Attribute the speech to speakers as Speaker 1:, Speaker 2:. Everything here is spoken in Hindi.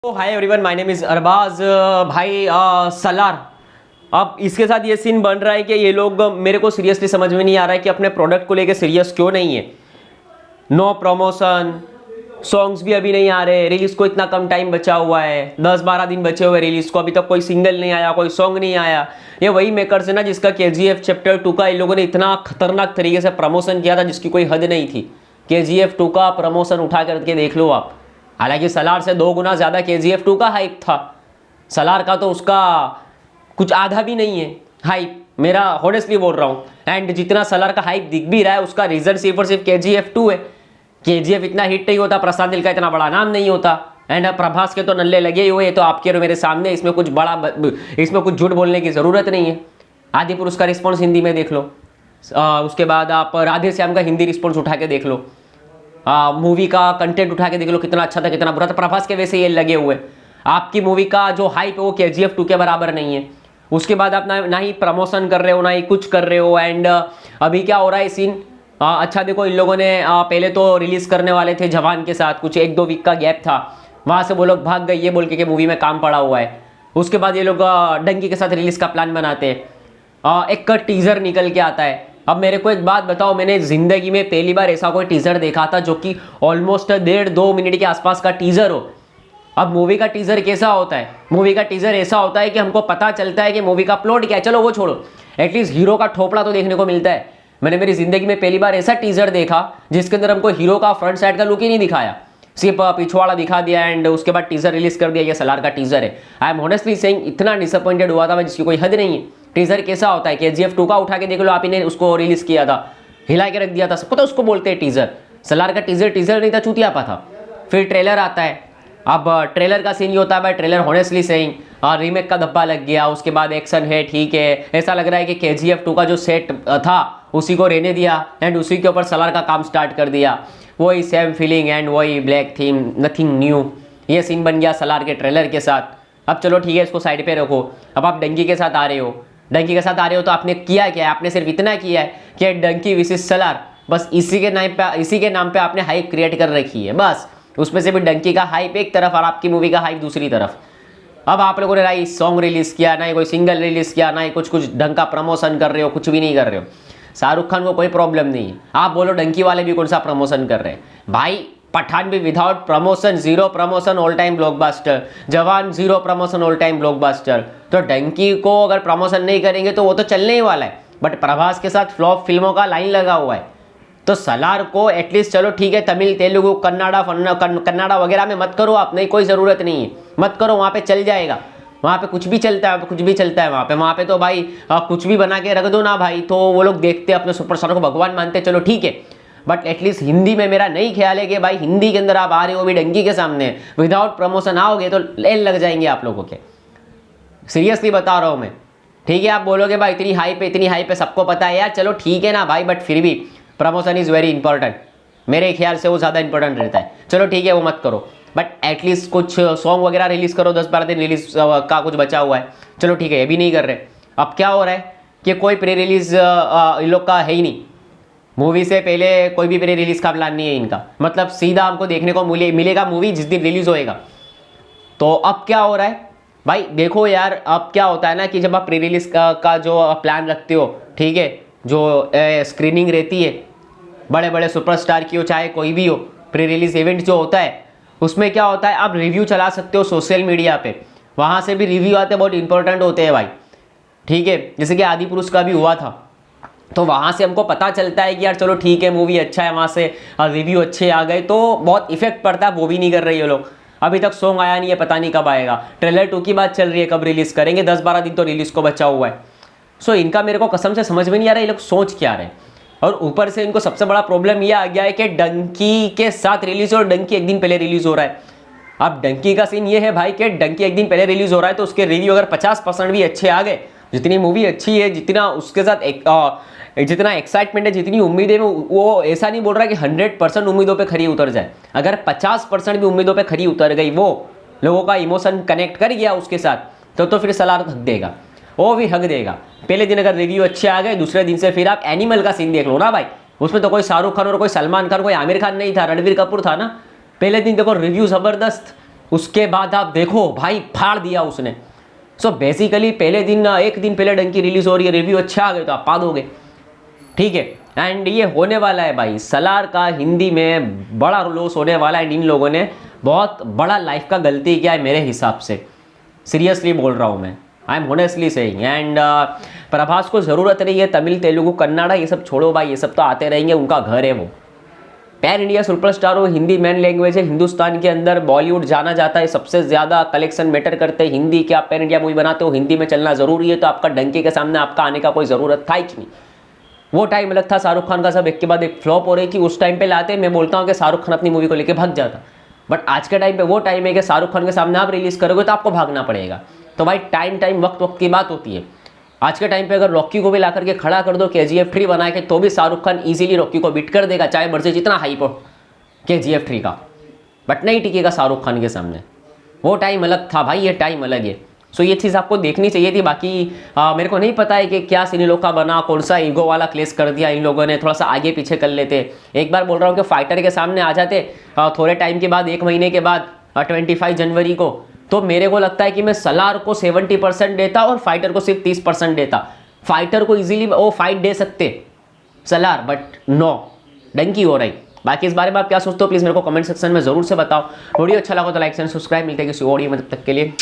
Speaker 1: Hi everyone, my name is Arbaaz. भाई सलार, अब इसके साथ ये सीन बन रहा है कि ये लोग, मेरे को सीरियसली समझ में नहीं आ रहा है कि अपने प्रोडक्ट को लेके सीरियस क्यों नहीं है। नो प्रमोशन, सॉन्ग्स भी अभी नहीं आ रहे, रिलीज को इतना कम टाइम बचा हुआ है, 10-12 दिन बचे हुए रिलीज को, अभी तक कोई सिंगल नहीं आया, कोई सॉन्ग नहीं आया। ये वही मेकर्स है ना जिसका KGF चैप्टर 2 का इन लोगों ने इतना खतरनाक तरीके से प्रमोशन किया था जिसकी कोई हद नहीं थी। KGF 2 का प्रमोशन उठा करके देख लो आप। हालांकि सलार से 2 गुना ज़्यादा KGF 2 का हाइप था। सलार का तो उसका कुछ आधा भी नहीं है हाइप, मेरा हॉनेस्टली बोल रहा हूँ। एंड जितना सलार का हाइप दिख भी रहा है उसका रीज़न सिर्फ और सिर्फ KGF 2 है। KGF इतना हिट नहीं होता, प्रशांत नील का इतना बड़ा नाम नहीं होता। एंड प्रभास के तो नल्ले लगे हुए, तो आपके और मेरे सामने, इसमें कुछ झूठ बोलने की ज़रूरत नहीं है। आदि पुरुष का रिस्पॉन्स हिंदी में देख लो, उसके बाद आप राधे श्याम का हिंदी रिस्पॉन्स उठा के देख लो, मूवी का कंटेंट उठा के देख लो, कितना अच्छा था कितना बुरा था। प्रभास के वैसे ये लगे हुए। आपकी मूवी का जो हाइप है वो KGF 2 के बराबर नहीं है। उसके बाद आप ना ही प्रमोशन कर रहे हो, ना ही कुछ कर रहे हो। एंड अभी क्या हो रहा है सीन, अच्छा देखो, इन लोगों ने पहले तो रिलीज करने वाले थे जवान के साथ, कुछ 1-2 वीक का गैप था, वहाँ से वो लोग भाग गए ये बोल के कि मूवी में काम पड़ा हुआ है। उसके बाद ये लोग डंकी के साथ रिलीज का प्लान बनाते हैं, एक टीजर निकल के आता है। अब मेरे को एक बात बताओ, मैंने जिंदगी में पहली बार ऐसा कोई टीजर देखा था जो कि ऑलमोस्ट 1.5-2 मिनट के आसपास का टीजर हो। अब मूवी का टीजर कैसा होता है? मूवी का टीजर ऐसा होता है कि हमको पता चलता है कि मूवी का प्लॉट क्या है। चलो वो छोड़ो, एटलीस्ट हीरो का ठोपड़ा तो देखने को मिलता है। मैंने मेरी जिंदगी में पहली बार ऐसा टीजर देखा जिसके अंदर हमको हीरो का फ्रंट साइड का लुक ही नहीं दिखाया, सिर्फ पिछवाड़ा दिखा दिया एंड उसके बाद टीजर रिलीज कर दिया, ये सलार का टीजर है। आई एम ऑनेस्टली सेइंग, इतना डिसअपॉइंटेड हुआ था मैं जिसकी कोई हद नहीं है। टीजर कैसा होता है? KGF 2 का उठा के देख लो, आप ही ने उसको रिलीज किया था, हिला के रख दिया था, सबको तो उसको बोलते हैं टीजर। सलार का टीजर नहीं था, चूतियापा था। फिर ट्रेलर आता है। अब ट्रेलर का सीन ये होता है भाई, ट्रेलर हॉनेस्टली सेइंग रीमेक का धब्बा लग गया। उसके बाद एक्शन है, ठीक है, ऐसा लग रहा है कि KGF 2 का जो सेट था उसी को रहने दिया एंड उसी के ऊपर सलार का काम स्टार्ट कर दिया। वही सेम फीलिंग एंड वही ब्लैक थीम, नथिंग न्यू। ये सीन बन गया सलार के ट्रेलर के साथ। अब चलो ठीक है, इसको साइड पे रखो। अब आप डंकी के साथ आ रहे हो। डंकी के साथ आ रहे हो तो आपने किया क्या है? आपने सिर्फ इतना किया है कि डंकी विसेस सलार, बस इसी के नाम पे आपने हाइप क्रिएट कर रखी है। बस उसमें से भी डंकी का हाइप एक तरफ और आपकी मूवी का हाइप दूसरी तरफ। अब आप लोगों ने ना ही सॉन्ग रिलीज किया, ना ही कोई सिंगल रिलीज किया, ना ही कुछ ढंग का प्रमोशन कर रहे हो, कुछ भी नहीं कर रहे हो। शाहरुख खान को कोई प्रॉब्लम नहीं है, आप बोलो डंकी वाले भी कौन सा प्रमोशन कर रहे हैं भाई। पठान भी without promotion, 0 promotion, all time blockbuster. जवान 0 प्रमोशन, ऑल टाइम ब्लॉकबस्टर। तो डंकी को अगर प्रमोशन नहीं करेंगे तो वो तो चलने ही वाला है। बट प्रभास के साथ फ्लॉप फिल्मों का लाइन लगा हुआ है, तो सलार को एटलीस्ट चलो ठीक है, तमिल, तेलुगु, कन्नाडा वगैरह में मत करो आप, नहीं कोई ज़रूरत नहीं है, मत करो। वहाँ पे चल जाएगा, वहाँ पे कुछ भी चलता है, कुछ भी चलता है वहाँ पे तो भाई कुछ भी बना के रख दो ना भाई, तो वो लोग देखते अपने सुपरस्टार को भगवान मानते, चलो ठीक है। बट एटलीस्ट हिंदी में मेरा नहीं ख्याल है कि भाई हिंदी के अंदर आप आ रहे हो भी डंकी के सामने, विदाउट प्रमोशन आओगे तो एल लग जाएंगे आप लोगों के। सीरियसली बता रहा हूँ मैं। ठीक है, आप बोलोगे भाई इतनी हाइप है, सबको पता है यार, चलो ठीक है ना भाई, बट फिर भी प्रमोशन इज़ वेरी इंपॉर्टेंट। मेरे ख्याल से वो ज़्यादा इंपॉर्टेंट रहता है। चलो ठीक है, वो मत करो, बट एटलीस्ट कुछ सॉन्ग वगैरह रिलीज़ करो। 10-12 दिन रिलीज का कुछ बचा हुआ है, चलो ठीक है, ये भी नहीं कर रहे। अब क्या हो रहा है कि कोई प्री रिलीज़ इन लोग का है ही नहीं। मूवी से पहले कोई भी प्री रिलीज़ का प्लान नहीं है इनका, मतलब सीधा हमको देखने को मिलेगा मूवी जिस दिन रिलीज़ होएगा। तो अब क्या हो रहा है भाई, देखो यार, अब क्या होता है ना कि जब आप प्री रिलीज़ का जो प्लान रखते हो, ठीक है, जो स्क्रीनिंग रहती है बड़े बड़े सुपरस्टार की हो चाहे कोई भी हो, प्री रिलीज इवेंट जो होता है उसमें क्या होता है, आप रिव्यू चला सकते हो सोशल मीडिया पे, वहाँ से भी रिव्यू आते हैं, बहुत इंपॉर्टेंट होते हैं भाई। ठीक है, जैसे कि आदि पुरुष का भी हुआ था, तो वहाँ से हमको पता चलता है कि यार चलो ठीक है, मूवी अच्छा है, वहाँ से रिव्यू अच्छे आ गए तो बहुत इफेक्ट पड़ता है। वो भी नहीं कर रही है लोग, अभी तक सॉन्ग आया नहीं है, पता नहीं कब आएगा। ट्रेलर 2 की बात चल रही है, कब रिलीज़ करेंगे, 10-12 दिन तो रिलीज़ को बचा हुआ है। सो इनका मेरे को कसम से समझ में नहीं आ रहा है ये लोग सोच क्या रहे हैं। और ऊपर से इनको सबसे बड़ा प्रॉब्लम ये आ गया है कि डंकी के साथ रिलीज और डंकी एक दिन पहले रिलीज हो रहा है। अब डंकी का सीन ये है भाई कि डंकी एक दिन पहले रिलीज हो रहा है तो उसके रिव्यू अगर 50% भी अच्छे आ गए, जितनी मूवी अच्छी है, जितना उसके साथ जितना एक्साइटमेंट है, जितनी उम्मीद है, वो ऐसा नहीं बोल रहा कि 100% उम्मीदों पे खरी उतर जाए। अगर 50% भी उम्मीदों पे खरी उतर गई, वो लोगों का इमोशन कनेक्ट कर गया उसके साथ, तो फिर सलार हक देगा, वो भी हक देगा। पहले दिन अगर रिव्यू अच्छे आ गए, दूसरे दिन से फिर आप एनिमल का सीन देख लो ना भाई, उसमें तो कोई शाहरुख खान और कोई सलमान खान, कोई आमिर खान नहीं था, रणबीर कपूर था ना। पहले दिन देखो रिव्यू ज़बरदस्त, उसके बाद आप देखो भाई फाड़ दिया उसने। सो बेसिकली पहले दिन, एक दिन पहले डंकी रिलीज हो रही है, रिव्यू अच्छा आ गए तो आप पा दोगे, ठीक है। एंड ये होने वाला है भाई, सलार का हिंदी में बड़ा लॉस होने वाला है। इन लोगों ने बहुत बड़ा लाइफ का गलती किया है मेरे हिसाब से, सीरियसली बोल रहा हूँ मैं, I am honestly saying. And Prabhas को ज़रूरत नहीं है तमिल, तेलुगु, कन्नड़ा ये सब छोड़ो भाई, ये सब तो आते रहेंगे, उनका घर है वो। पैन इंडिया सुपरस्टार हो, हिंदी मेन लैंग्वेज है, हिंदुस्तान के अंदर बॉलीवुड जाना जाता है, सबसे ज़्यादा कलेक्शन मैटर करते हैं हिंदी के। आप पैन इंडिया मूवी बनाते हो, हिंदी में चलना ज़रूरी है, तो आपका डंके के सामने आपका आने का कोई ज़रूरत था ही नहीं। वो टाइम अलग था, शाहरुख खान का सब एक के बाद एक फ्लॉप हो रही थी, उस टाइम पे लाते, मैं बोलता हूँ कि शाहरुख खान अपनी मूवी को लेकर भाग जाता। बट आज के टाइम पे वो टाइम है कि शाहरुख खान के सामने आप रिलीज़ करोगे तो आपको भागना पड़ेगा। तो भाई टाइम वक्त की बात होती है। आज के टाइम पे अगर रॉकी को भी ला करके खड़ा कर दो KGF 3 बना के, तो भी शाहरुख खान इजीली रॉकी को बीट कर देगा, चाहे मर्जी जितना हाइप हो KGF 3 का, बट नहीं टिकेगा शाहरुख खान के सामने। वो टाइम अलग था भाई, ये टाइम अलग है। सो ये चीज़ आपको देखनी चाहिए थी। बाकी मेरे को नहीं पता है कि क्या सीन लोग का बना, कौन सा ईगो वाला क्लेश कर दिया इन लोगों ने, थोड़ा सा आगे पीछे कर लेते। एक बार बोल रहा हूँ कि फाइटर के सामने आ जाते थोड़े टाइम के बाद, 1 महीने के बाद 25 जनवरी को, तो मेरे को लगता है कि मैं सलार को 70% देता और फाइटर को सिर्फ 30% देता। फाइटर को इजीली वो फाइट दे सकते सलार, बट नो, डंकी हो रही। बाकी इस बारे में आप क्या सोचते हो प्लीज़ मेरे को कमेंट सेक्शन में ज़रूर से बताओ। वीडियो अच्छा लगा तो लाइक एंड सब्सक्राइब। मिलते हैं किसी और वीडियो में, तब तक के लिए